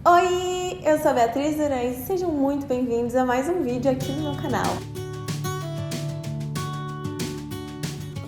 Oi, eu sou a Beatriz Durães e sejam muito bem-vindos a mais um vídeo aqui no meu canal.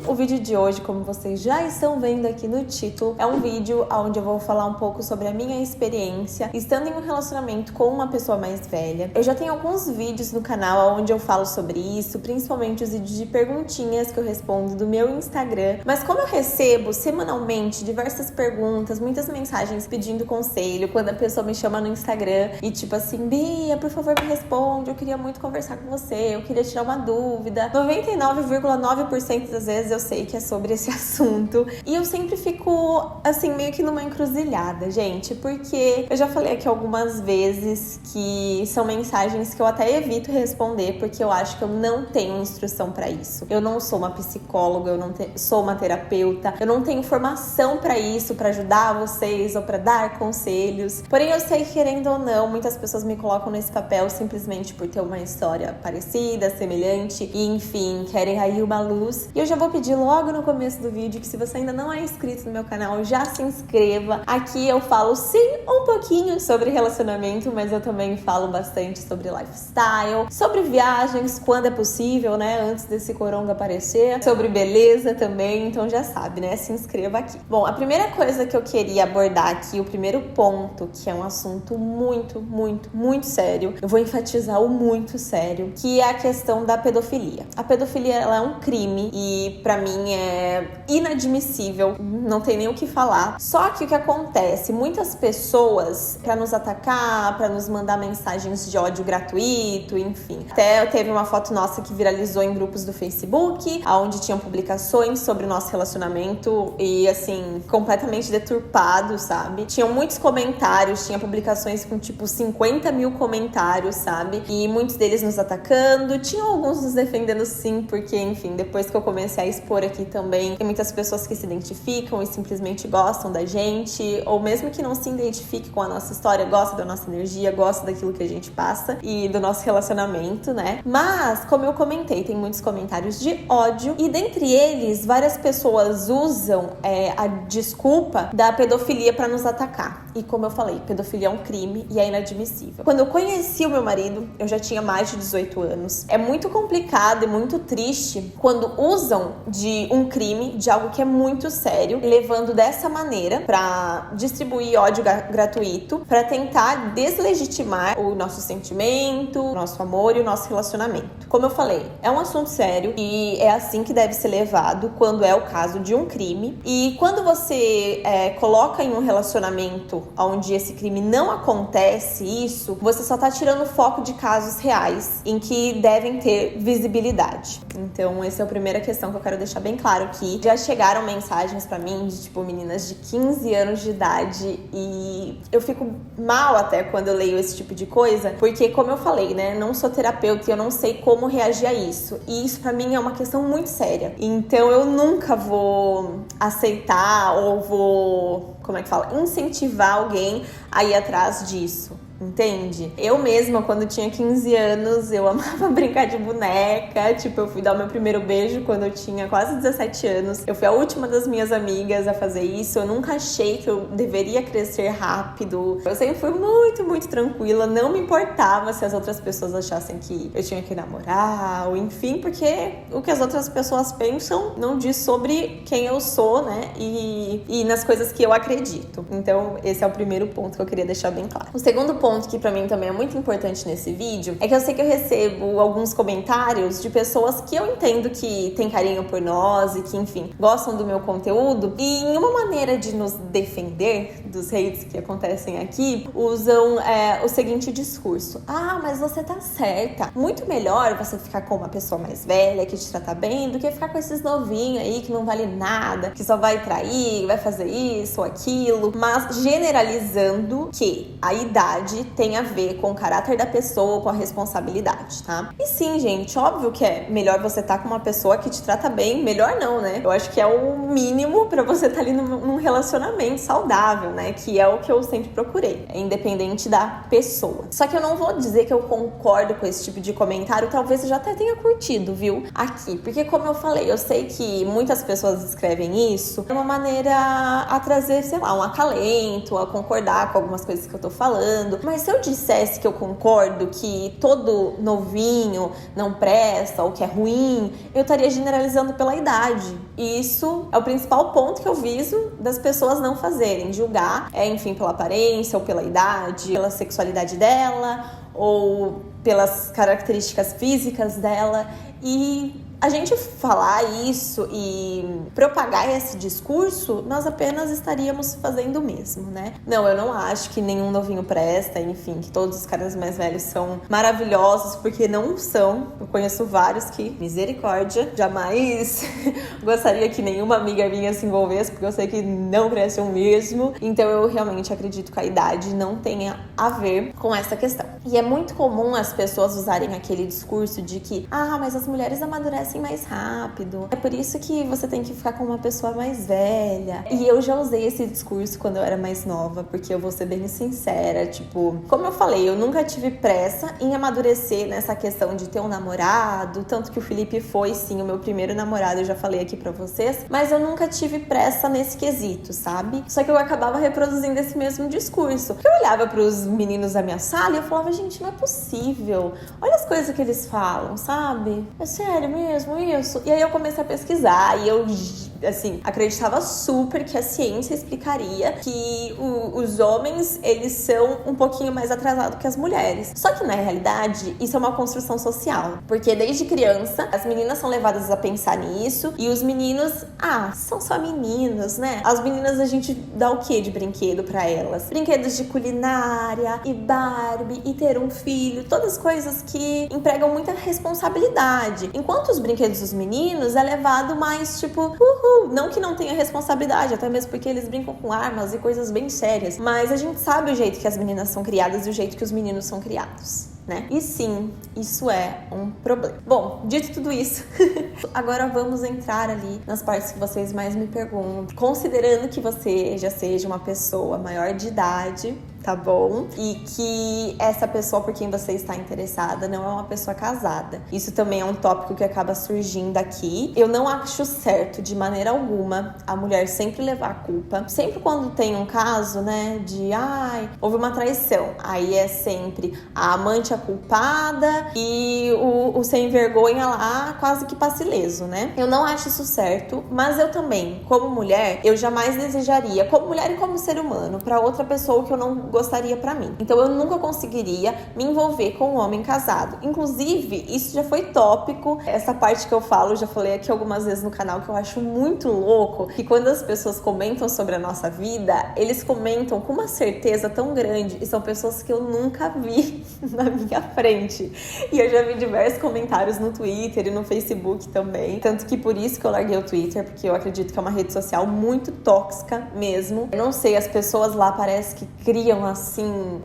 O vídeo de hoje, como vocês já estão vendo aqui no título, é um vídeo onde eu vou falar um pouco sobre a minha experiência estando em um relacionamento com uma pessoa mais velha. Eu já tenho alguns vídeos no canal onde eu falo sobre isso, principalmente os vídeos de perguntinhas que eu respondo do meu Instagram. Mas como eu recebo semanalmente diversas perguntas, muitas mensagens pedindo conselho, quando a pessoa me chama no Instagram e tipo assim, Bia, por favor me responde, eu queria muito conversar com você, eu queria tirar uma dúvida. 99,9% das vezes eu sei que é sobre esse assunto. E eu sempre fico, assim, meio que numa encruzilhada, gente. Porque eu já falei aqui algumas vezes que são mensagens que eu até evito responder, porque eu acho que eu não tenho instrução pra isso. Eu não sou uma psicóloga, eu não sou uma terapeuta, eu não tenho formação pra isso, pra ajudar vocês ou pra dar conselhos. Porém, eu sei que, querendo ou não, muitas pessoas me colocam nesse papel simplesmente por ter uma história parecida, semelhante, e enfim, querem aí uma luz. E eu já vou pedir logo no começo do vídeo que, se você ainda não é inscrito no meu canal, já se inscreva. Aqui eu falo sim um pouquinho sobre relacionamento, mas eu também falo bastante sobre lifestyle, sobre viagens quando é possível, né, antes desse coronga aparecer, sobre beleza também, então já sabe, né, se inscreva aqui. Bom, a primeira coisa que eu queria abordar aqui, o primeiro ponto, que é um assunto muito sério, eu vou enfatizar o muito sério, que é a questão da pedofilia. A pedofilia, ela é um crime e pra mim é inadmissível, não tem nem o que falar. Só que o que acontece? Muitas pessoas, pra nos atacar, pra nos mandar mensagens de ódio gratuito, enfim. Até teve uma foto nossa que viralizou em grupos do Facebook, onde tinham publicações sobre o nosso relacionamento e, assim, completamente deturpado, sabe? Tinham muitos comentários, tinha publicações com, tipo, 50 mil comentários, sabe? E muitos deles nos atacando, tinham alguns nos defendendo sim, porque, enfim, depois que eu comecei a expor aqui também, tem muitas pessoas que se identificam e simplesmente gostam da gente, ou mesmo que não se identifique com a nossa história, gosta da nossa energia, gosta daquilo que a gente passa e do nosso relacionamento, né? Mas, como eu comentei, tem muitos comentários de ódio e, dentre eles, várias pessoas usam a desculpa da pedofilia pra nos atacar. E como eu falei, pedofilia é um crime e é inadmissível. Quando eu conheci o meu marido, eu já tinha mais de 18 anos. É muito complicado e muito triste quando usam de um crime, de algo que é muito sério, levando dessa maneira pra distribuir ódio gratuito, pra tentar deslegitimar o nosso sentimento, o nosso amor e o nosso relacionamento. Como eu falei, é um assunto sério e é assim que deve ser levado quando é o caso de um crime. E quando você coloca em um relacionamento onde esse crime não acontece, você só tá tirando o foco de casos reais em que devem ter visibilidade. Então, essa é a primeira questão que eu quero deixar bem claro aqui. Já chegaram mensagens pra mim de, tipo, meninas de 15 anos de idade e eu fico mal até quando eu leio esse tipo de coisa, porque, como eu falei, né, não sou terapeuta e eu não sei como reagir a isso. E isso pra mim é uma questão muito séria. Então, eu nunca vou aceitar ou vou, incentivar alguém a ir atrás disso. Entende? Eu mesma, quando tinha 15 anos, eu amava brincar de boneca. Tipo, eu fui dar o meu primeiro beijo quando eu tinha quase 17 anos. Eu fui a última das minhas amigas a fazer isso. Eu nunca achei que eu deveria crescer rápido. Eu sempre fui muito tranquila. Não me importava se as outras pessoas achassem que eu tinha que namorar, ou enfim, porque o que as outras pessoas pensam não diz sobre quem eu sou, né? E nas coisas que eu acredito. Então, esse é o primeiro ponto que eu queria deixar bem claro. O segundo ponto, que pra mim também é muito importante nesse vídeo, é que eu sei que eu recebo alguns comentários de pessoas que eu entendo que tem carinho por nós e que, enfim, gostam do meu conteúdo, e em uma maneira de nos defender dos hates que acontecem aqui, usam o seguinte discurso: ah, mas você tá certa, muito melhor você ficar com uma pessoa mais velha que te trata bem do que ficar com esses novinhos aí que não vale nada, que só vai trair, vai fazer isso ou aquilo, mas generalizando que a idade tem a ver com o caráter da pessoa, com a responsabilidade, tá? E sim, gente, óbvio que é melhor você estar com uma pessoa que te trata bem, melhor não, né? Eu acho que é o mínimo pra você estar ali num relacionamento saudável, né? Que é o que eu sempre procurei, independente da pessoa. Só que eu não vou dizer que eu concordo com esse tipo de comentário, talvez eu já até tenha curtido, viu? Aqui, porque como eu falei, eu sei que muitas pessoas escrevem isso de uma maneira a trazer, sei lá, um acalento, a concordar com algumas coisas que eu tô falando. Mas se eu dissesse que eu concordo que todo novinho não presta ou que é ruim, eu estaria generalizando pela idade. E isso é o principal ponto que eu viso das pessoas não fazerem, julgar, enfim, pela aparência ou pela idade, pela sexualidade dela ou pelas características físicas dela. E a gente falar isso e propagar esse discurso, nós apenas estaríamos fazendo o mesmo, né? Não, eu não acho que nenhum novinho presta, enfim, que todos os caras mais velhos são maravilhosos, porque não são. Eu conheço vários que, misericórdia, jamais gostaria que nenhuma amiga minha se envolvesse, porque eu sei que não prestam mesmo. Então eu realmente acredito que a idade não tenha a ver com essa questão. E é muito comum as pessoas usarem aquele discurso de que, mas as mulheres amadurecem mais rápido, é por isso que você tem que ficar com uma pessoa mais velha. E eu já usei esse discurso quando eu era mais nova, porque eu vou ser bem sincera, tipo, como eu falei, eu nunca tive pressa em amadurecer nessa questão de ter um namorado, tanto que o Felipe foi sim o meu primeiro namorado, eu já falei aqui pra vocês, mas eu nunca tive pressa nesse quesito, sabe? Só que eu acabava reproduzindo esse mesmo discurso. Porque eu olhava pros meninos da minha sala e eu falava, gente, não é possível, olha as coisas que eles falam, sabe? É sério mesmo isso? E aí eu comecei a pesquisar e eu, assim, acreditava super que a ciência explicaria que os homens, eles são um pouquinho mais atrasados que as mulheres. Só que na realidade, isso é uma construção social, porque desde criança, as meninas são levadas a pensar nisso e os meninos, são só meninos, né? As meninas a gente dá o que de brinquedo pra elas? Brinquedos de culinária e Barbie e ter um filho, todas coisas que empregam muita responsabilidade. Enquanto os brinquedos dos meninos é levado mais tipo, não que não tenha responsabilidade, até mesmo porque eles brincam com armas e coisas bem sérias, mas a gente sabe o jeito que as meninas são criadas e o jeito que os meninos são criados, né? E sim, isso é um problema. Bom, dito tudo isso, agora vamos entrar ali nas partes que vocês mais me perguntam. Considerando que você já seja uma pessoa maior de idade, tá bom? E que essa pessoa por quem você está interessada não é uma pessoa casada. Isso também é um tópico que acaba surgindo aqui. Eu não acho certo, de maneira alguma, a mulher sempre levar a culpa. Sempre quando tem um caso, né, de houve uma traição, aí é sempre a amante a culpada e o sem vergonha lá quase que passa ileso, né? Eu não acho isso certo, mas eu também, como mulher, eu jamais desejaria, como mulher e como ser humano, pra outra pessoa que eu não gostaria pra mim. Então eu nunca conseguiria me envolver com um homem casado. Inclusive, isso já foi tópico, essa parte que eu falo, já falei aqui algumas vezes no canal, que eu acho muito louco, que quando as pessoas comentam sobre a nossa vida, eles comentam com uma certeza tão grande, e são pessoas que eu nunca vi na minha frente. E eu já vi diversos comentários no Twitter e no Facebook também, tanto que por isso que eu larguei o Twitter, porque eu acredito que é uma rede social muito tóxica mesmo. Eu não sei, as pessoas lá parece que criam assim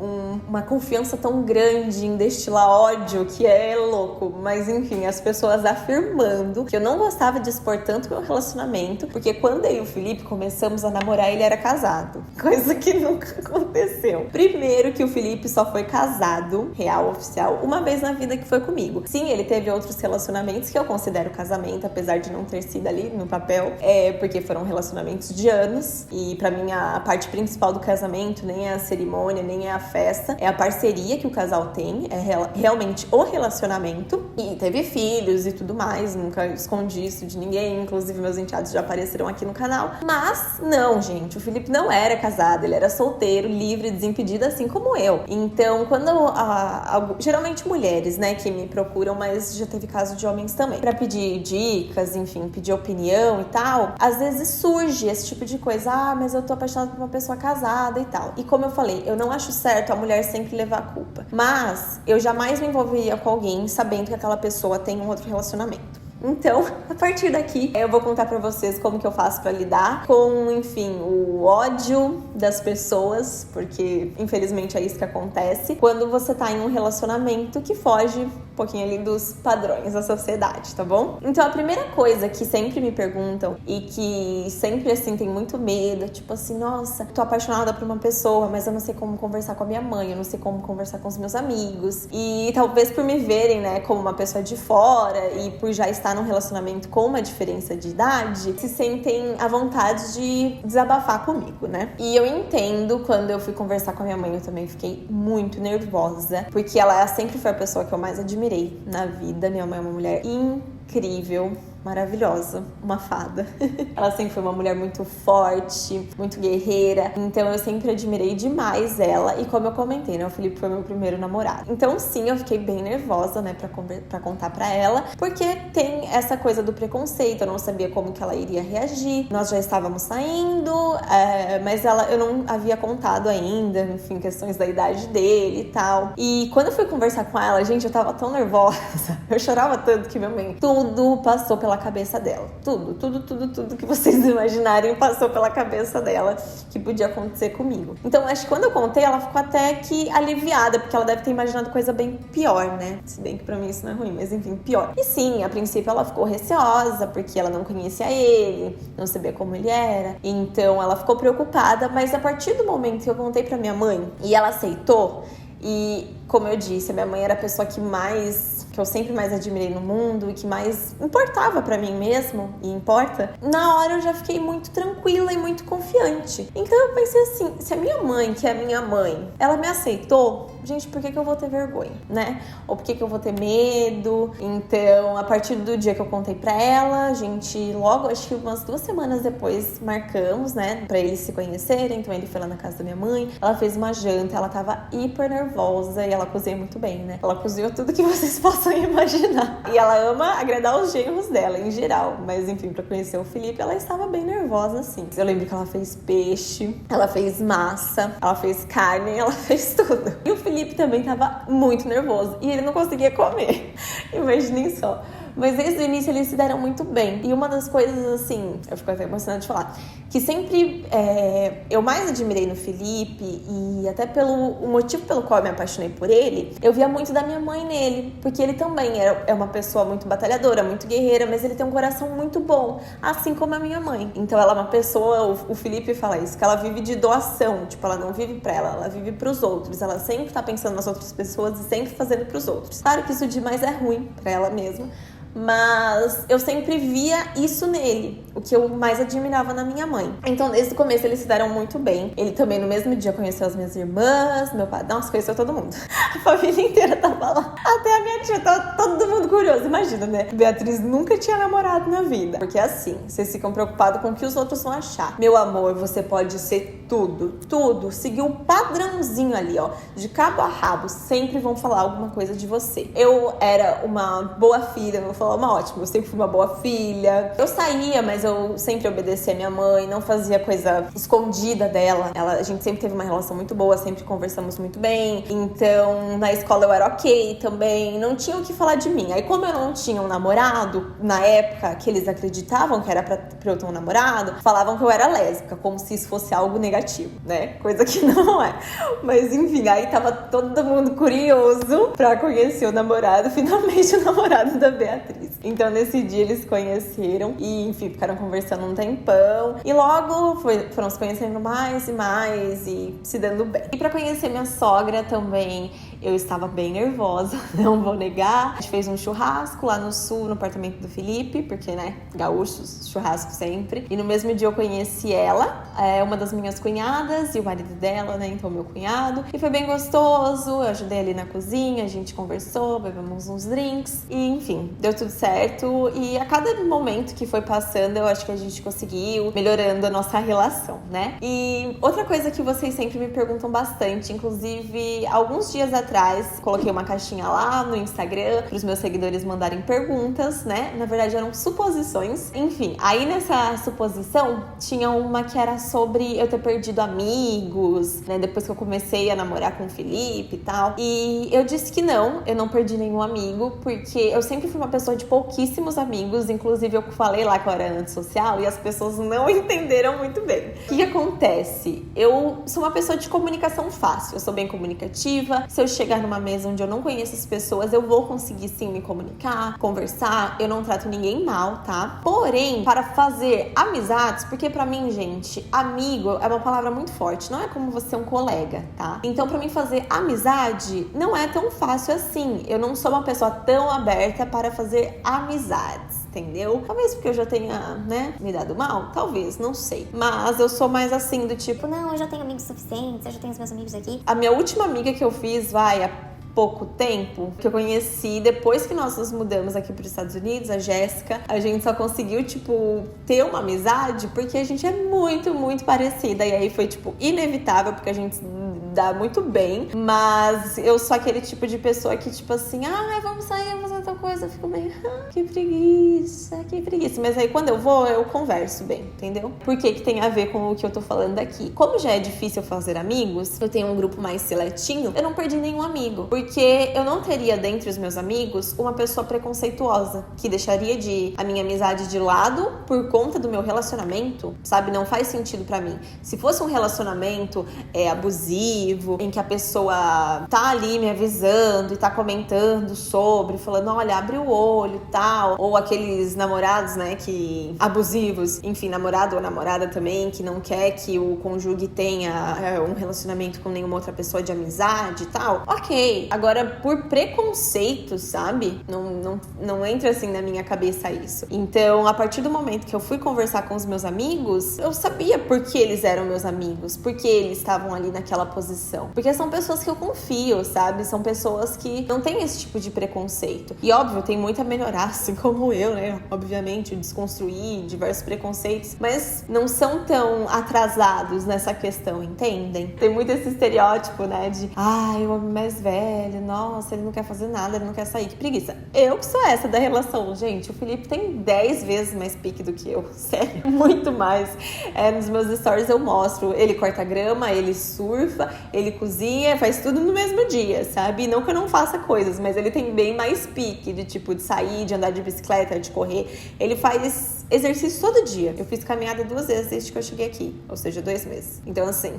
uma confiança tão grande em destilar ódio que é louco, mas enfim, as pessoas afirmando que eu não gostava de expor tanto meu relacionamento, porque quando eu e o Felipe começamos a namorar, ele era casado, coisa que nunca aconteceu. Primeiro que o Felipe só foi casado, real, oficial, uma vez na vida, que foi comigo. Sim, ele teve outros relacionamentos que eu considero casamento, apesar de não ter sido ali no papel, porque foram relacionamentos de anos, e pra mim a parte principal do casamento nem é a cerimônia, nem é a festa, é a parceria que o casal tem, é realmente o relacionamento. E teve filhos e tudo mais, nunca escondi isso de ninguém, inclusive meus enteados já apareceram aqui no canal. Mas não, gente, o Felipe não era casado, ele era solteiro, livre, desimpedido, assim como eu. Então, quando geralmente mulheres, né, que me procuram, mas já teve caso de homens também, pra pedir dicas, enfim, pedir opinião e tal, às vezes surge esse tipo de coisa, mas eu tô apaixonada por uma pessoa casada e tal. E como eu falei, eu não acho certo a mulher sempre levar a culpa, mas eu jamais me envolveria com alguém sabendo que aquela pessoa tem um outro relacionamento. Então, a partir daqui, eu vou contar pra vocês como que eu faço pra lidar com, enfim, o ódio das pessoas, porque infelizmente é isso que acontece quando você tá em um relacionamento que foge um pouquinho ali dos padrões da sociedade, tá bom? Então a primeira coisa que sempre me perguntam e que sempre assim tem muito medo, tipo assim, nossa, tô apaixonada por uma pessoa, mas eu não sei como conversar com a minha mãe, eu não sei como conversar com os meus amigos. E talvez por me verem, né, como uma pessoa de fora e por já estar num relacionamento com uma diferença de idade, se sentem à vontade de desabafar comigo, né? E eu entendo, quando eu fui conversar com a minha mãe, eu também fiquei muito nervosa, porque ela sempre foi a pessoa que eu mais admirei na vida. Minha mãe é uma mulher incrível, maravilhosa, uma fada. Ela sempre foi uma mulher muito forte, muito guerreira, então eu sempre admirei demais ela. E como eu comentei, né, o Felipe foi meu primeiro namorado. Então sim, eu fiquei bem nervosa, né, pra contar pra ela, porque tem essa coisa do preconceito, eu não sabia como que ela iria reagir. Nós já estávamos saindo, mas eu não havia contado ainda, enfim, questões da idade dele e tal. E quando eu fui conversar com ela, gente, eu tava tão nervosa, eu chorava tanto que minha mãe, tudo passou pela cabeça dela. Tudo que vocês imaginarem passou pela cabeça dela que podia acontecer comigo. Então, acho que quando eu contei, ela ficou até que aliviada, porque ela deve ter imaginado coisa bem pior, né? Se bem que pra mim isso não é ruim, mas enfim, pior. E sim, a princípio ela ficou receosa, porque ela não conhecia ele, não sabia como ele era. Então, ela ficou preocupada, mas a partir do momento que eu contei pra minha mãe e ela aceitou, e como eu disse, a minha mãe era a pessoa que eu sempre mais admirei no mundo e que mais importava pra mim mesmo, e importa, na hora eu já fiquei muito tranquila e muito confiante. Então eu pensei assim, se a minha mãe, que é a minha mãe, ela me aceitou, gente, por que eu vou ter vergonha, né? Ou por que eu vou ter medo? Então, a partir do dia que eu contei pra ela, a gente logo, acho que umas 2 semanas depois, marcamos, né, pra eles se conhecerem. Então ele foi lá na casa da minha mãe, ela fez uma janta, ela tava hiper nervosa e ela cozinha muito bem, né? Ela cozinhou tudo que vocês possam imaginar. E ela ama agradar os genros dela, em geral. Mas, enfim, pra conhecer o Felipe, ela estava bem nervosa, assim. Eu lembro que ela fez peixe, ela fez massa, ela fez carne, ela fez tudo. E o Felipe também tava muito nervoso. E ele não conseguia comer. Imaginem só. Mas desde o início eles se deram muito bem. E uma das coisas, assim, eu fico até emocionada de falar, que sempre eu mais admirei no Felipe, e até o motivo pelo qual eu me apaixonei por ele, eu via muito da minha mãe nele. Porque ele também é uma pessoa muito batalhadora, muito guerreira, mas ele tem um coração muito bom, assim como a minha mãe. Então ela é uma pessoa, o Felipe fala isso, que ela vive de doação. Tipo, ela não vive pra ela vive pros outros. Ela sempre tá pensando nas outras pessoas e sempre fazendo pros outros. Claro que isso demais é ruim pra ela mesma, mas eu sempre via isso nele, o que eu mais admirava na minha mãe. Então, desde o começo, eles se deram muito bem. Ele também, no mesmo dia, conheceu as minhas irmãs, meu pai, nossa, conheceu todo mundo. A família inteira tava lá. Até a minha tia, tava todo mundo curioso. Imagina, né? Beatriz nunca tinha namorado na vida. Porque assim, vocês ficam preocupados com o que os outros vão achar. Meu amor, você pode ser tudo. Seguir um padrãozinho ali, ó, de cabo a rabo. Sempre vão falar alguma coisa de você. Eu era uma boa filha, não vou falar uma ótima, eu sempre fui uma boa filha. Eu saía, mas eu sempre obedecia a minha mãe, não fazia coisa escondida dela. A gente sempre teve uma relação muito boa, sempre conversamos muito bem. Então, na escola eu era ok também, não tinha o que falar de mim. Aí, como eu não tinha um namorado, na época que eles acreditavam que era pra eu ter um namorado, falavam que eu era lésbica, como se isso fosse algo negativo, né? Coisa que não é. Mas, enfim, aí tava todo mundo curioso pra conhecer o namorado, finalmente o namorado da Beatriz. Então, nesse dia, eles se conheceram e, enfim, ficaram conversando um tempão. E logo foram se conhecendo mais e se dando bem. E pra conhecer minha sogra também, eu estava bem nervosa, não vou negar. A gente fez um churrasco lá no sul, no apartamento do Felipe, porque, né, gaúchos, churrasco sempre. E no mesmo dia eu conheci ela, uma das minhas cunhadas e o marido dela, né, então meu cunhado. E foi bem gostoso, eu ajudei ali na cozinha, a gente conversou, bebemos uns drinks. E, enfim, deu tudo certo. E a cada momento que foi passando, eu acho que a gente conseguiu melhorando a nossa relação, né? E outra coisa que vocês sempre me perguntam bastante, inclusive, alguns dias atrás, coloquei uma caixinha lá no Instagram para os meus seguidores mandarem perguntas, né? Na verdade, eram suposições. Enfim, aí nessa suposição, tinha uma que era sobre eu ter perdido amigos, né? Depois que eu comecei a namorar com o Felipe e tal. E eu disse que não, eu não perdi nenhum amigo, porque eu sempre fui uma pessoa de pouquíssimos amigos. Inclusive, eu falei lá que eu era antissocial e as pessoas não entenderam muito bem. O que acontece? Eu sou uma pessoa de comunicação fácil, eu sou bem comunicativa. Se eu chego chegar numa mesa onde eu não conheço as pessoas, eu vou conseguir sim me comunicar, conversar, eu não trato ninguém mal, tá? Porém, para fazer amizades, porque pra mim, gente, amigo é uma palavra muito forte, não é como você é um colega, tá? Então, pra mim fazer amizade não é tão fácil assim. Eu não sou uma pessoa tão aberta para fazer amizades, entendeu? Talvez porque eu já tenha, né, me dado mal, talvez, não sei. Mas eu sou mais assim, do tipo, Não, eu já tenho amigos suficientes, eu já tenho os meus amigos aqui. a minha última amiga que eu fiz, há pouco tempo, que eu conheci depois que nós nos mudamos aqui para os Estados Unidos, a Jéssica, a gente só conseguiu, tipo, ter uma amizade porque a gente é muito, muito parecida. E aí foi, tipo, inevitável, porque a gente dá muito bem. Mas eu sou aquele tipo de pessoa que, tipo assim, vamos sair, vamos fazer tal coisa. Eu fico meio, que preguiça, que preguiça. Mas aí quando eu vou, eu converso bem, entendeu? Por que tem a ver com o que eu tô falando aqui? Como já é difícil fazer amigos, eu tenho um grupo mais seletinho, eu não perdi nenhum amigo. Porque eu não teria dentre os meus amigos uma pessoa preconceituosa que deixaria a minha amizade de lado por conta do meu relacionamento, sabe? Não faz sentido pra mim. Se fosse um relacionamento abusivo, em que a pessoa tá ali me avisando e tá comentando sobre, falando, olha, abre o olho e tal, ou aqueles namorados, né, que abusivos, enfim, namorado ou namorada também, que não quer que o cônjuge tenha um relacionamento com nenhuma outra pessoa de amizade e tal, ok. Agora, por preconceito, sabe? Não entra assim na minha cabeça isso. Então, a partir do momento que eu fui conversar com os meus amigos, eu sabia por que eles eram meus amigos, por que eles estavam ali naquela posição. Porque são pessoas que eu confio, sabe? São pessoas que não têm esse tipo de preconceito. E óbvio, tem muito a melhorar, assim como eu, né? Obviamente, desconstruir diversos preconceitos, mas não são tão atrasados nessa questão, entendem? Tem muito esse estereótipo, né? De, o homem mais velho, nossa, ele não quer fazer nada, ele não quer sair, que preguiça. Eu que sou essa da relação, gente. O Felipe tem 10 vezes mais pique do que eu, sério, muito mais. Nos meus stories eu mostro, ele corta grama, ele surfa, ele cozinha, faz tudo no mesmo dia, sabe? Não que eu não faça coisas, mas ele tem bem mais pique de tipo, de sair, de andar de bicicleta, de correr. Ele faz exercício todo dia. Eu fiz caminhada 2 vezes desde que eu cheguei aqui, ou seja, 2 meses. Então, assim,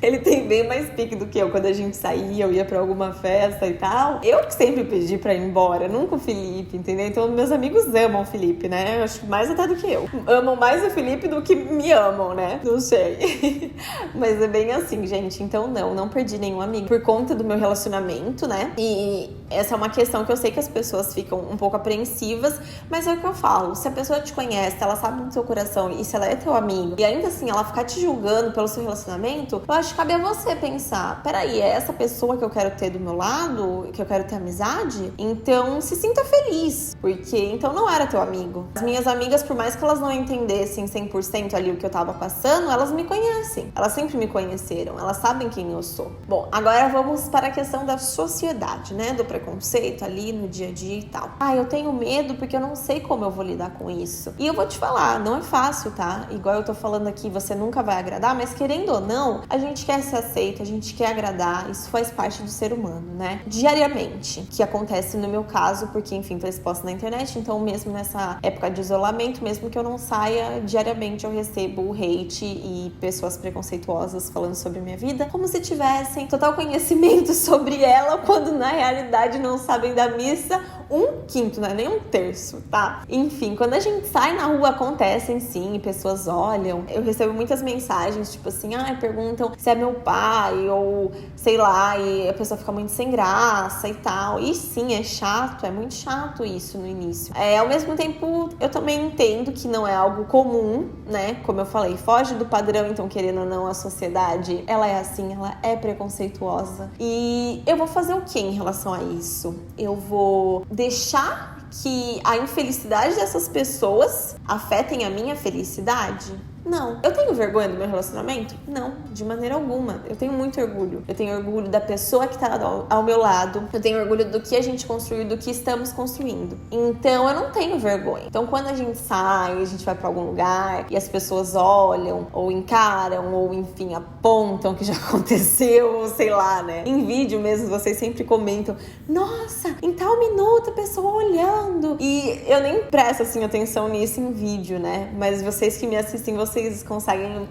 ele tem bem mais pique do que eu. Quando a gente saía, eu ia pra alguma festa e tal, eu que sempre pedi pra ir embora, nunca o Felipe, entendeu? Então, meus amigos amam o Felipe, né? Eu acho mais até do que eu. Amam mais o Felipe do que me amam, né? Não sei. Mas é bem assim, gente. Então, não perdi nenhum amigo por conta do meu relacionamento, né? E essa é uma questão que eu sei que as pessoas ficam um pouco apreensivas, mas é o que eu falo. Se a pessoa te conhece, ela sabe do seu coração, e se ela é teu amigo, e ainda assim ela ficar te julgando pelo seu relacionamento, eu acho que cabe a você pensar, peraí, é essa pessoa que eu quero ter do meu lado, que eu quero ter amizade? Então se sinta feliz, porque então não era teu amigo. As minhas amigas, por mais que elas não entendessem 100% ali o que eu tava passando, elas me conhecem, elas sempre me conheceram, elas sabem quem eu sou. Bom, agora vamos para a questão da sociedade, né, do preconceito ali no dia a dia e tal. Eu tenho medo porque eu não sei como eu vou lidar com isso. E eu vou te falar, não é fácil, tá? Igual eu tô falando aqui, você nunca vai agradar, mas querendo ou não, a gente quer ser aceito, a gente quer agradar, isso faz parte do ser humano, né? Diariamente, que acontece no meu caso, porque, enfim, tô exposta na internet, então mesmo nessa época de isolamento, mesmo que eu não saia, diariamente eu recebo hate e pessoas preconceituosas falando sobre a minha vida, como se tivessem total conhecimento sobre ela, quando na realidade não sabem da missa 1/5, não é nem 1/3, tá? Enfim, quando a gente sai na rua, acontecem sim, pessoas olham. Eu recebo muitas mensagens, tipo assim, perguntam se é meu pai, ou sei lá, e a pessoa fica muito sem graça e tal. E sim, é chato, é muito chato isso no início. Ao mesmo tempo, eu também entendo que não é algo comum, né? Como eu falei, foge do padrão, então querendo ou não, a sociedade, ela é assim, ela é preconceituosa. E eu vou fazer o que em relação a isso? Eu vou deixar que a infelicidade dessas pessoas afetem a minha felicidade? Não. Eu tenho vergonha do meu relacionamento? Não, de maneira alguma. Eu tenho muito orgulho. Eu tenho orgulho da pessoa que tá ao meu lado. Eu tenho orgulho do que a gente construiu, do que estamos construindo. Então, eu não tenho vergonha. Então, quando a gente sai, a gente vai pra algum lugar e as pessoas olham, ou encaram, ou enfim, apontam que já aconteceu, ou sei lá, né? Em vídeo mesmo, vocês sempre comentam, nossa, em tal minuto a pessoa olhando. E eu nem presto, assim, atenção nisso em vídeo, né? Mas vocês que me assistem, vocês conseguem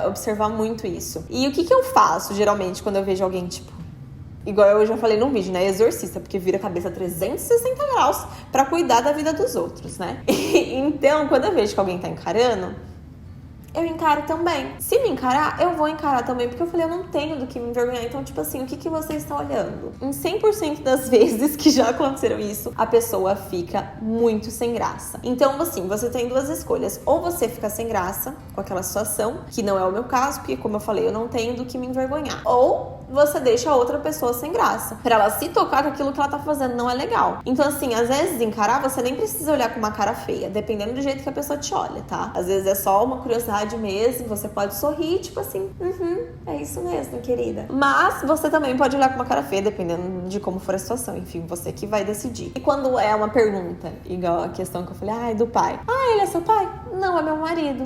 observar muito isso. E o que eu faço, geralmente, quando eu vejo alguém, tipo, igual eu já falei no vídeo, né? Exorcista, porque vira a cabeça 360 graus pra cuidar da vida dos outros, né? Então, quando eu vejo que alguém tá encarando, eu encaro também. Se me encarar, eu vou encarar também, porque eu falei, eu não tenho do que me envergonhar. Então, tipo assim, o que você está olhando? Em 100% das vezes que já aconteceram isso, a pessoa fica muito sem graça. Então, assim, você tem duas escolhas. Ou você fica sem graça com aquela situação, que não é o meu caso, porque, como eu falei, eu não tenho do que me envergonhar. Ou você deixa a outra pessoa sem graça, pra ela se tocar que aquilo que ela tá fazendo não é legal. Então, assim, às vezes encarar, você nem precisa olhar com uma cara feia, dependendo do jeito que a pessoa te olha, tá? Às vezes é só uma curiosidade mesmo, você pode sorrir, tipo assim, é isso mesmo, querida. Mas você também pode olhar com uma cara feia, dependendo de como for a situação. Enfim, você que vai decidir. E quando é uma pergunta, igual a questão que eu falei, do pai. Ele é seu pai? Não, é meu marido.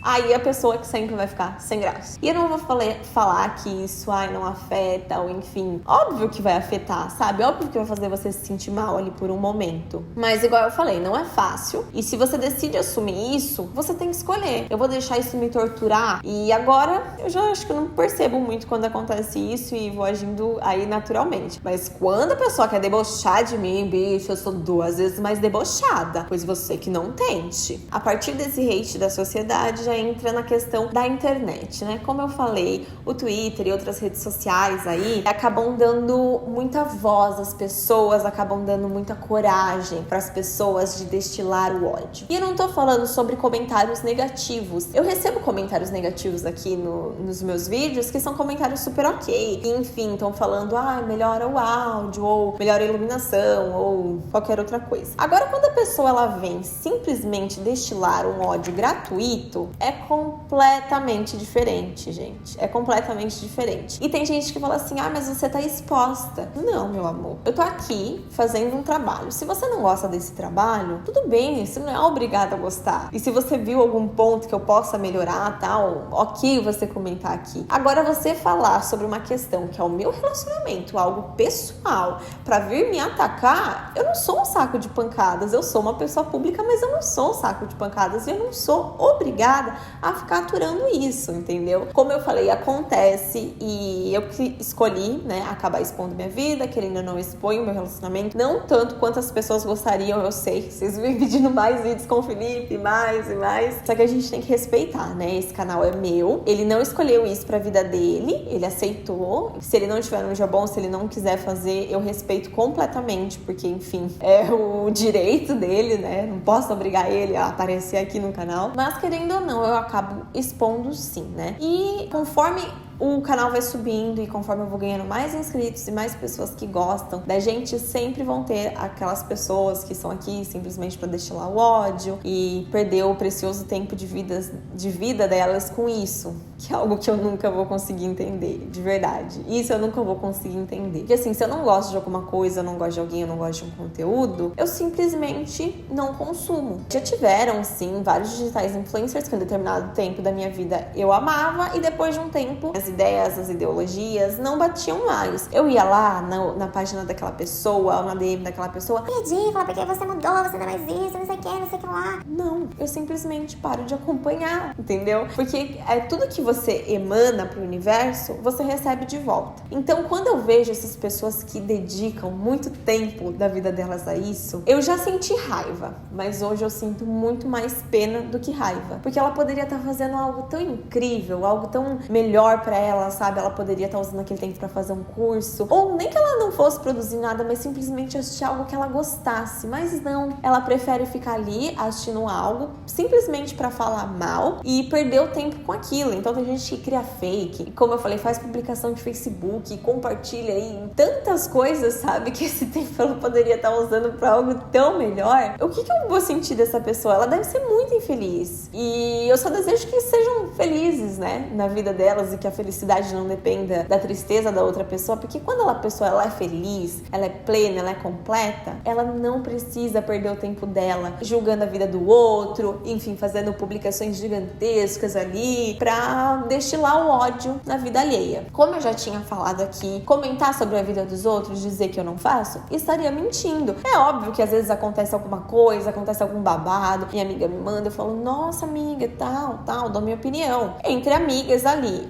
Aí a pessoa que sempre vai ficar sem graça. E eu não vou falar que isso não afeta, ou enfim. Óbvio que vai afetar, sabe? Óbvio que vai fazer você se sentir mal ali por um momento. Mas igual eu falei, não é fácil. E se você decide assumir isso, você tem que escolher. Eu vou deixar isso me torturar. E agora eu já acho que eu não percebo muito quando acontece isso e vou agindo aí naturalmente. Mas quando a pessoa quer debochar de mim, bicho, eu sou 2 vezes mais debochada. Pois você que não tente. A partir desse hate da sociedade, já entra na questão da internet, né? Como eu falei, o Twitter e outras redes sociais aí acabam dando muita voz às pessoas, acabam dando muita coragem para as pessoas de destilar o ódio. E eu não tô falando sobre comentários negativos. Eu recebo comentários negativos aqui nos meus vídeos que são comentários super ok. E, enfim, estão falando, melhora o áudio, ou melhora a iluminação, ou qualquer outra coisa. Agora, quando a pessoa ela vem simplesmente destilar um ódio gratuito, é completamente diferente, gente. É completamente diferente. E tem gente que fala assim, mas você tá exposta. Não, meu amor. Eu tô aqui fazendo um trabalho. Se você não gosta desse trabalho, tudo bem, você não é obrigada a gostar. E se você viu algum ponto que eu possa melhorar, tal, ok você comentar aqui. Agora, você falar sobre uma questão que é o meu relacionamento, algo pessoal, pra vir me atacar, eu não sou um saco de pancadas. Eu sou uma pessoa pública, mas eu não sou um saco de pancadas e eu não sou obrigada a ficar aturando isso, entendeu? Como eu falei, acontece e eu que escolhi, né, acabar expondo minha vida, querendo ou não expor o meu relacionamento, não tanto quanto as pessoas gostariam, eu sei, vocês vêm pedindo mais vídeos com o Felipe, mais e mais, só que a gente tem que respeitar, né, esse canal é meu, ele não escolheu isso pra vida dele, ele aceitou, se ele não tiver um dia bom, se ele não quiser fazer, eu respeito completamente, porque, enfim, é o direito dele, né, não posso obrigar ele a aparecer aqui no canal, mas querendo ou não, eu acabo expondo sim, né? E conforme o canal vai subindo e conforme eu vou ganhando mais inscritos e mais pessoas que gostam da gente, sempre vão ter aquelas pessoas que são aqui simplesmente para destilar o ódio e perder o precioso tempo de vida delas com isso, que é algo que eu nunca vou conseguir entender, de verdade. Isso eu nunca vou conseguir entender. Porque assim, se eu não gosto de alguma coisa, eu não gosto de alguém, eu não gosto de um conteúdo, eu simplesmente não consumo. Já tiveram, sim, vários digitais influencers que em determinado tempo da minha vida eu amava e depois de um tempo as ideias, as ideologias não batiam mais. Eu ia lá na página daquela pessoa, ou na DM daquela pessoa, ridícula, porque você mudou, você não é mais isso, não sei o que lá. Não, eu simplesmente paro de acompanhar, entendeu? Porque é tudo que você emana pro universo, você recebe de volta. Então, quando eu vejo essas pessoas que dedicam muito tempo da vida delas a isso, eu já senti raiva, mas hoje eu sinto muito mais pena do que raiva, porque ela poderia estar fazendo algo tão incrível, algo tão melhor pra ela, sabe? Ela poderia estar usando aquele tempo pra fazer um curso, ou nem que ela não fosse produzir nada, mas simplesmente assistir algo que ela gostasse, mas não, ela prefere ficar ali assistindo algo simplesmente pra falar mal e perder o tempo com aquilo. Então tem gente que cria fake, como eu falei, faz publicação de Facebook, compartilha aí tantas coisas, sabe? Que esse tempo ela poderia estar usando pra algo tão melhor. O que eu vou sentir dessa pessoa? Ela deve ser muito infeliz e eu só desejo que sejam felizes, né? Na vida delas e que a felicidade não dependa da tristeza da outra pessoa, porque quando a pessoa ela é feliz, ela é plena, ela é completa, ela não precisa perder o tempo dela julgando a vida do outro, enfim, fazendo publicações gigantescas ali pra destilar o ódio na vida alheia. Como eu já tinha falado aqui, comentar sobre a vida dos outros, dizer que eu não faço, estaria mentindo. É óbvio que às vezes acontece alguma coisa, acontece algum babado, minha amiga me manda, eu falo, nossa amiga, tal, dou minha opinião. Entre amigas ali.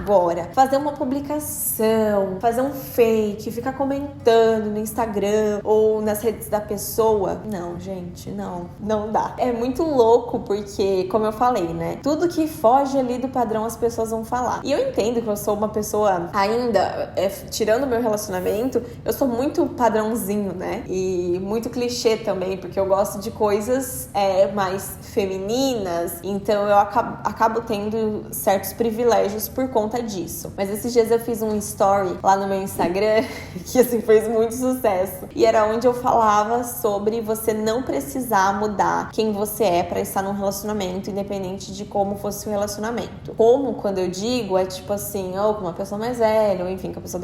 Agora, fazer uma publicação, fazer um fake, ficar comentando no Instagram ou nas redes da pessoa, não, gente, não dá. É muito louco porque, como eu falei, né, tudo que foge ali do padrão as pessoas vão falar. E eu entendo que eu sou uma pessoa ainda, tirando o meu relacionamento, eu sou muito padrãozinho, né, e muito clichê também, porque eu gosto de coisas mais femininas, então eu acabo tendo certos privilégios por conta disso. Mas esses dias eu fiz um story lá no meu Instagram que assim fez muito sucesso, e era onde eu falava sobre você não precisar mudar quem você é pra estar num relacionamento, independente de como fosse o relacionamento. Como, quando eu digo, é tipo assim, ou com uma pessoa mais velha, ou enfim, com a pessoa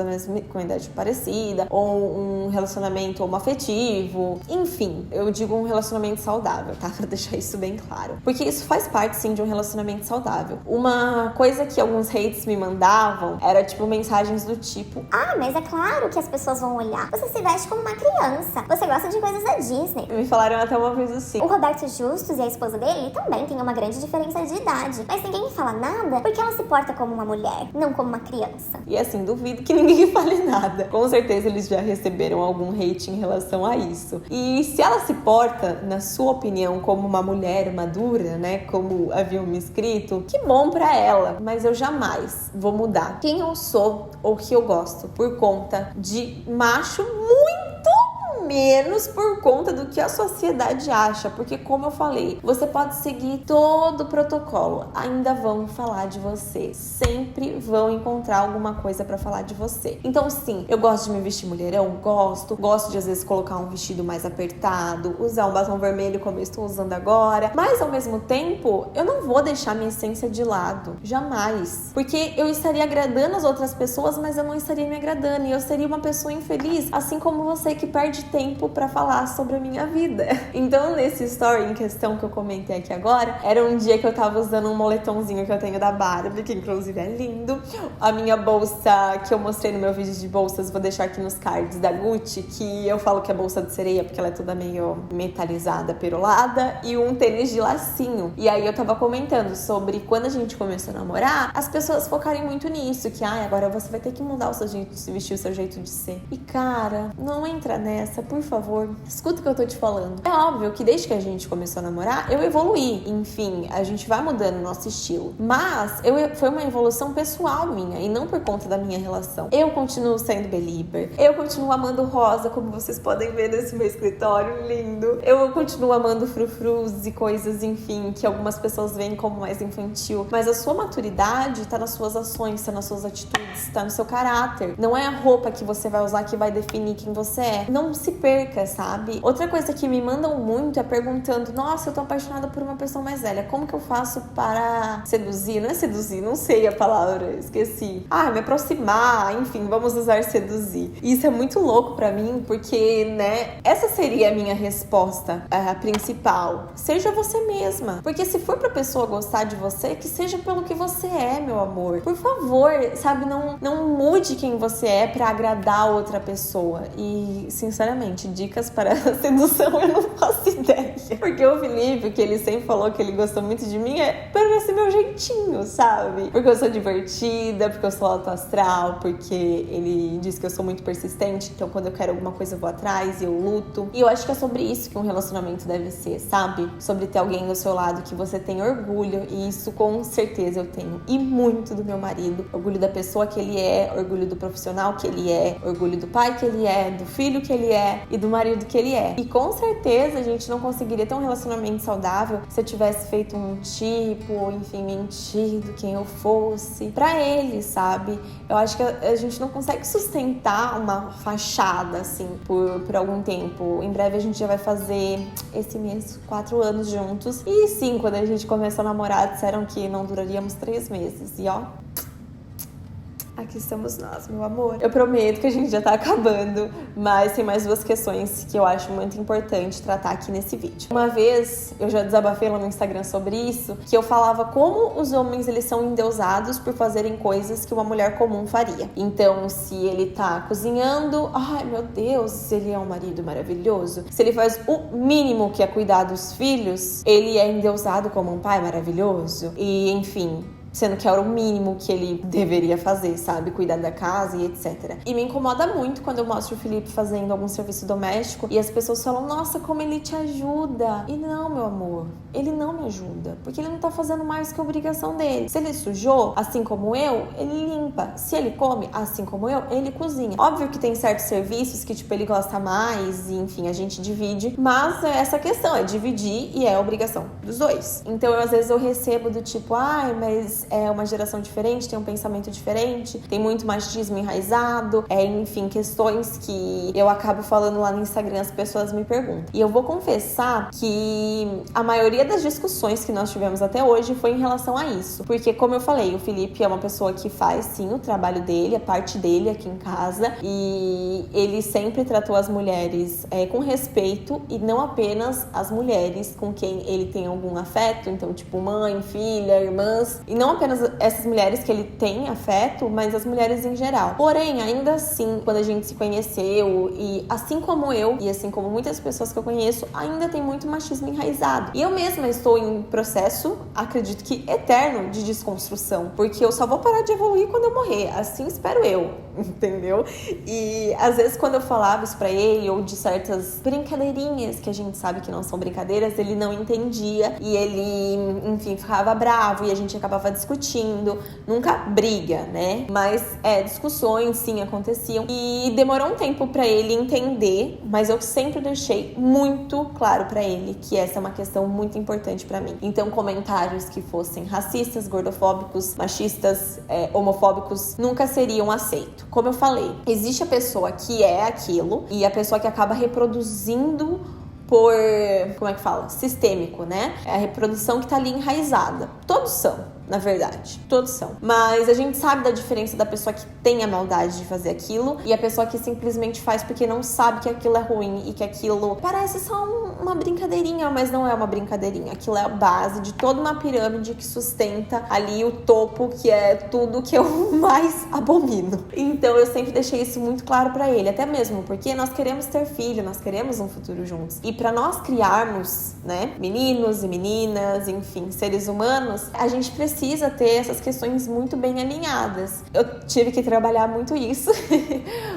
com a idade parecida, ou um relacionamento homoafetivo, enfim, eu digo um relacionamento saudável, tá? Pra deixar isso bem claro. Porque isso faz parte, sim, de um relacionamento saudável. Uma coisa que alguns hates me mandavam era, tipo, mensagens do tipo: ah, mas é claro que as pessoas vão olhar. Você se veste como uma criança. Você gosta de coisas da Disney. Me falaram até uma vez assim: o Roberto Justus e a esposa dele também têm uma grande diferença de idade. Mas ninguém fala nada porque ela se porta como uma mulher, não como uma criança. E assim, duvido que ninguém fale nada. Com certeza eles já receberam algum hate em relação a isso. E se ela se porta, na sua opinião, como uma mulher madura, né, como haviam me escrito, que bom pra ela. Mas eu jamais vou mudar quem eu sou ou o que eu gosto por conta de macho, muito menos por conta do que a sociedade acha, porque, como eu falei, você pode seguir todo o protocolo, ainda vão falar de você, sempre vão encontrar alguma coisa pra falar de você. Então, sim, eu gosto de me vestir mulherão, gosto de às vezes colocar um vestido mais apertado, usar um batom vermelho como eu estou usando agora, mas ao mesmo tempo, eu não vou deixar minha essência de lado, jamais, porque eu estaria agradando as outras pessoas, mas eu não estaria me agradando, e eu seria uma pessoa infeliz, assim como você que perde tempo pra falar sobre a minha vida. Então, nesse story em questão que eu comentei aqui agora, era um dia que eu tava usando um moletomzinho que eu tenho da Barbie, que inclusive é lindo. A minha bolsa que eu mostrei no meu vídeo de bolsas, vou deixar aqui nos cards, da Gucci, que eu falo que é bolsa de sereia, porque ela é toda meio metalizada, perolada, e um tênis de lacinho. E aí eu tava comentando sobre quando a gente começou a namorar, as pessoas focarem muito nisso, que agora você vai ter que mudar o seu jeito de se vestir, o seu jeito de ser. E cara, não entra nessa, por favor, escuta o que eu tô te falando. É óbvio que desde que a gente começou a namorar, eu evoluí. Enfim, a gente vai mudando o nosso estilo. Mas foi uma evolução pessoal minha e não por conta da minha relação. Eu continuo sendo belieber. Eu continuo amando rosa, como vocês podem ver nesse meu escritório lindo. Eu continuo amando frufrus e coisas, enfim, que algumas pessoas veem como mais infantil. Mas a sua maturidade tá nas suas ações, tá nas suas atitudes, tá no seu caráter. Não é a roupa que você vai usar que vai definir quem você é. Não se perca, sabe? Outra coisa que me mandam muito é perguntando: nossa, eu tô apaixonada por uma pessoa mais velha, como que eu faço para seduzir? Não é seduzir, não sei a palavra, esqueci. Me aproximar, enfim, vamos usar seduzir. E isso é muito louco pra mim, porque, né, essa seria a minha resposta principal. Seja você mesma. Porque se for pra pessoa gostar de você, que seja pelo que você é, meu amor. Por favor, sabe, não mude quem você é pra agradar outra pessoa. E, sinceramente, dicas para a sedução eu não faço ideia. Porque o Felipe, que ele sempre falou que ele gostou muito de mim, por esse meu jeitinho, sabe? Porque eu sou divertida, porque eu sou autoastral, porque ele diz que eu sou muito persistente, então quando eu quero alguma coisa eu vou atrás e eu luto. E eu acho que é sobre isso que um relacionamento deve ser, sabe? Sobre ter alguém do seu lado que você tem orgulho, e isso com certeza eu tenho. E muito do meu marido. Orgulho da pessoa que ele é, orgulho do profissional que ele é, orgulho do pai que ele é, do filho que ele é e do marido que ele é. E com certeza a gente não conseguiria ter um relacionamento saudável se eu tivesse feito um tipo, ou enfim, mentido quem eu fosse pra ele, sabe? Eu acho que a gente não consegue sustentar uma fachada, assim, por algum tempo. Em breve a gente já vai fazer, esse mês, 4 anos juntos. E sim, quando a gente começou a namorar, disseram que não duraríamos 3 meses. E ó, aqui estamos nós, meu amor. Eu prometo que a gente já tá acabando, mas tem mais 2 questões que eu acho muito importante tratar aqui nesse vídeo. Uma vez, eu já desabafei lá no Instagram sobre isso, que eu falava como os homens, eles são endeusados por fazerem coisas que uma mulher comum faria. Então, se ele tá cozinhando, ai meu Deus, ele é um marido maravilhoso. Se ele faz o mínimo que é cuidar dos filhos, ele é endeusado como um pai maravilhoso. E, enfim, sendo que era o mínimo que ele deveria fazer, sabe? Cuidar da casa e etc. E me incomoda muito quando eu mostro o Felipe fazendo algum serviço doméstico e as pessoas falam, nossa, como ele te ajuda. E não, meu amor, ele não me ajuda, porque ele não tá fazendo mais que a obrigação dele. Se ele sujou, assim como eu, ele limpa. Se ele come, assim como eu, ele cozinha. Óbvio que tem certos serviços que, tipo, ele gosta mais e, enfim, a gente divide, mas essa questão é dividir e é obrigação dos dois. Então, às vezes eu recebo do tipo, mas é uma geração diferente, tem um pensamento diferente, tem muito machismo enraizado, enfim, questões que eu acabo falando lá no Instagram, as pessoas me perguntam. E eu vou confessar que a maioria das discussões que nós tivemos até hoje foi em relação a isso. Porque, como eu falei, o Felipe é uma pessoa que faz, sim, o trabalho dele, a parte dele aqui em casa, e ele sempre tratou as mulheres com respeito, e não apenas as mulheres com quem ele tem algum afeto, então, tipo, mãe, filha, irmãs, e não apenas essas mulheres que ele tem afeto, mas as mulheres em geral. Porém, ainda assim, quando a gente se conheceu, e assim como eu, e assim como muitas pessoas que eu conheço, ainda tem muito machismo enraizado. E eu mesma estou em processo, acredito que eterno, de desconstrução, porque eu só vou parar de evoluir quando eu morrer, assim espero eu, entendeu? E às vezes quando eu falava isso pra ele, ou de certas brincadeirinhas que a gente sabe que não são brincadeiras, ele não entendia, e ele, enfim, ficava bravo, e a gente acabava discutindo, nunca briga, né? Mas discussões sim aconteciam, e demorou um tempo pra ele entender, mas eu sempre deixei muito claro pra ele que essa é uma questão muito importante pra mim. Então, comentários que fossem racistas, gordofóbicos, machistas, homofóbicos, nunca seriam aceitos. Como eu falei, existe a pessoa que é aquilo e a pessoa que acaba reproduzindo por, como é que fala? Sistêmico, né? É a reprodução que tá ali enraizada. Todos são. Na verdade, todos são. Mas a gente sabe da diferença da pessoa que tem a maldade de fazer aquilo e a pessoa que simplesmente faz porque não sabe que aquilo é ruim e que aquilo parece só uma brincadeirinha, mas não é uma brincadeirinha. Aquilo é a base de toda uma pirâmide que sustenta ali o topo, que é tudo que eu mais abomino. Então eu sempre deixei isso muito claro pra ele, até mesmo porque nós queremos ter filho, nós queremos um futuro juntos. E pra nós criarmos, né, meninos e meninas, enfim, seres humanos, a gente precisa ter essas questões muito bem alinhadas. Eu tive que trabalhar muito isso,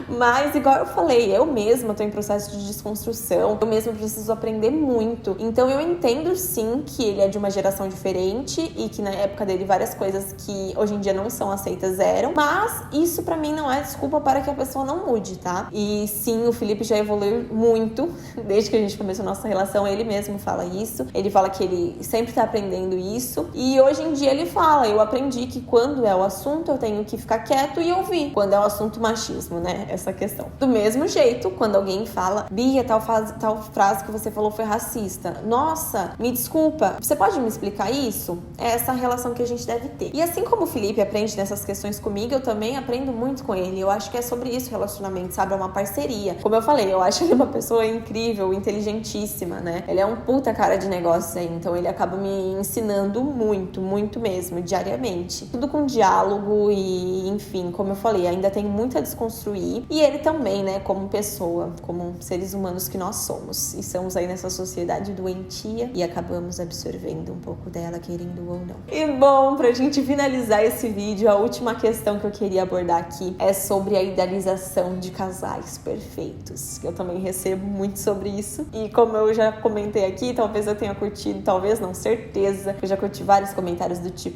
mas igual eu falei, eu mesma tô em processo de desconstrução, eu mesma preciso aprender muito. Então eu entendo sim que ele é de uma geração diferente e que na época dele várias coisas que hoje em dia não são aceitas eram, mas isso pra mim não é desculpa para que a pessoa não mude, tá? E sim, o Felipe já evoluiu muito desde que a gente começou a nossa relação, ele mesmo fala isso, ele fala que ele sempre tá aprendendo isso, e hoje em dia ele fala, eu aprendi que quando é o assunto eu tenho que ficar quieto e ouvir, quando é o assunto machismo, né, essa questão. Do mesmo jeito, quando alguém fala, Bia, tal frase que você falou foi racista, nossa, me desculpa, você pode me explicar isso? É essa relação que a gente deve ter. E assim como o Felipe aprende nessas questões comigo, eu também aprendo muito com ele, eu acho que é sobre isso o relacionamento, sabe, é uma parceria. Como eu falei, eu acho ele uma pessoa incrível, inteligentíssima, né, ele é um puta cara de negócio aí, então ele acaba me ensinando muito, muito mesmo, diariamente. Tudo com diálogo e, enfim, como eu falei, ainda tem muito a desconstruir. E ele também, né, como pessoa, como seres humanos que nós somos. E estamos aí nessa sociedade doentia e acabamos absorvendo um pouco dela, querendo ou não. E bom, pra gente finalizar esse vídeo, a última questão que eu queria abordar aqui é sobre a idealização de casais perfeitos. Eu também recebo muito sobre isso. E como eu já comentei aqui, talvez eu tenha curtido, talvez não, certeza. Eu já curti vários comentários do tipo,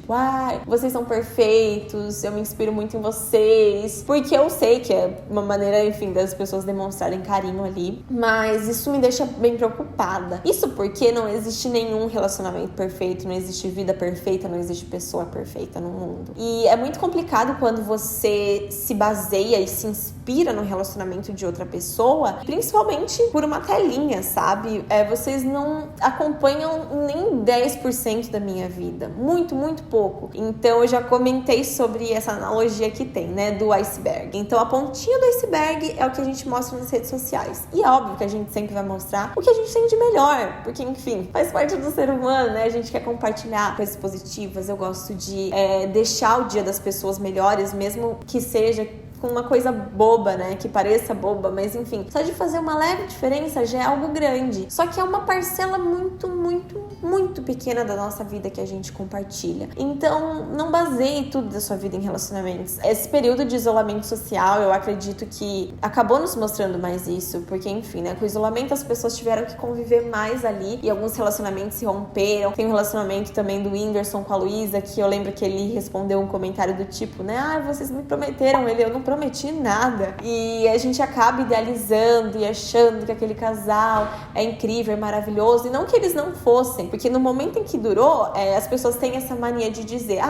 vocês são perfeitos, eu me inspiro muito em vocês, porque eu sei que é uma maneira, enfim, das pessoas demonstrarem carinho ali, mas isso me deixa bem preocupada. Isso porque não existe nenhum relacionamento perfeito, não existe vida perfeita, não existe pessoa perfeita no mundo. E é muito complicado quando você se baseia e se inspira no relacionamento de outra pessoa, principalmente por uma telinha, sabe? Vocês não acompanham nem 10% da minha vida, muito, muito pouco. Então eu já comentei sobre essa analogia que tem, né, do iceberg. Então a pontinha do iceberg é o que a gente mostra nas redes sociais. E é óbvio que a gente sempre vai mostrar o que a gente tem de melhor, porque enfim, faz parte do ser humano, né? A gente quer compartilhar coisas positivas. Eu gosto de deixar o dia das pessoas melhores, mesmo que seja com uma coisa boba, né? Que pareça boba, mas enfim, só de fazer uma leve diferença já é algo grande. Só que é uma parcela muito pequena da nossa vida que a gente compartilha. Então, não baseie tudo da sua vida em relacionamentos. Esse período de isolamento social, eu acredito que acabou nos mostrando mais isso, porque enfim, né? Com o isolamento as pessoas tiveram que conviver mais ali e alguns relacionamentos se romperam. Tem um relacionamento também do Whindersson com a Luísa, que eu lembro que ele respondeu um comentário do tipo, né? Ah, vocês me prometeram. Eu não prometi nada. E a gente acaba idealizando e achando que aquele casal é incrível, é maravilhoso. E não que eles não fossem, porque no momento em que durou, as pessoas têm essa mania de dizer,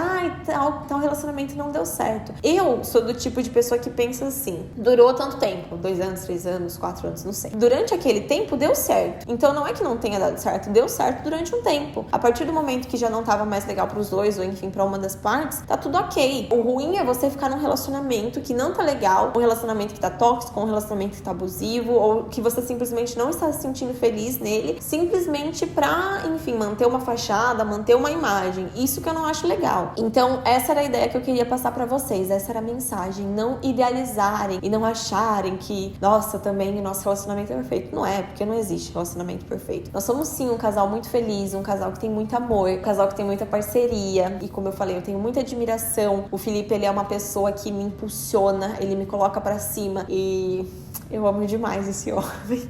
tal relacionamento não deu certo. Eu sou do tipo de pessoa que pensa assim, durou tanto tempo, 2 anos, 3 anos, 4 anos, não sei. Durante aquele tempo deu certo. Então não é que não tenha dado certo, deu certo durante um tempo. A partir do momento que já não tava mais legal pros dois, ou enfim, pra uma das partes, tá tudo ok. O ruim é você ficar num relacionamento que não tá legal, um relacionamento que tá tóxico, um relacionamento que tá abusivo, ou que você simplesmente não está se sentindo feliz nele, simplesmente pra, enfim, manter uma fachada, manter uma imagem. Isso que eu não acho legal. Então, essa era a ideia que eu queria passar pra vocês, essa era a mensagem. Não idealizarem e não acharem que, nossa, também o nosso relacionamento é perfeito. Não é, porque não existe relacionamento perfeito. Nós somos sim um casal muito feliz, um casal que tem muito amor, um casal que tem muita parceria. E como eu falei, eu tenho muita admiração. O Felipe, ele é uma pessoa que me impulsiona, ele me coloca pra cima e eu amo demais esse homem.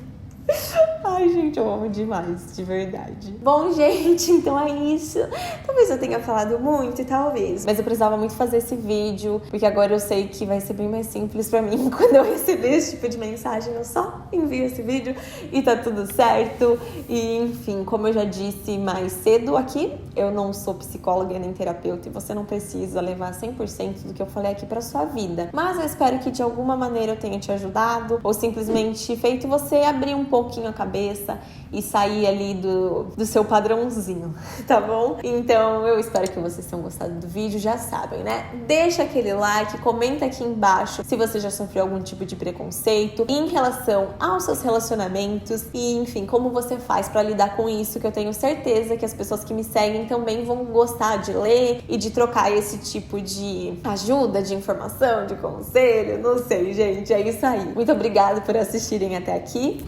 Ai, gente, eu amo demais, de verdade. Bom, gente, então é isso. Talvez eu tenha falado muito, talvez. Mas eu precisava muito fazer esse vídeo, porque agora eu sei que vai ser bem mais simples pra mim. Quando eu receber esse tipo de mensagem, eu só envio esse vídeo e tá tudo certo. E, enfim, como eu já disse mais cedo aqui, eu não sou psicóloga nem terapeuta e você não precisa levar 100% do que eu falei aqui pra sua vida. Mas eu espero que de alguma maneira eu tenha te ajudado ou simplesmente feito você abrir um pouquinho a cabeça e sair ali do seu padrãozinho, tá bom? Então eu espero que vocês tenham gostado do vídeo, já sabem, né? Deixa aquele like, comenta aqui embaixo se você já sofreu algum tipo de preconceito em relação aos seus relacionamentos e, enfim, como você faz pra lidar com isso, que eu tenho certeza que as pessoas que me seguem também vão gostar de ler e de trocar esse tipo de ajuda, de informação, de conselho, não sei, gente, é isso aí. Muito obrigada por assistirem até aqui.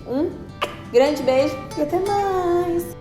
Grande beijo e até mais!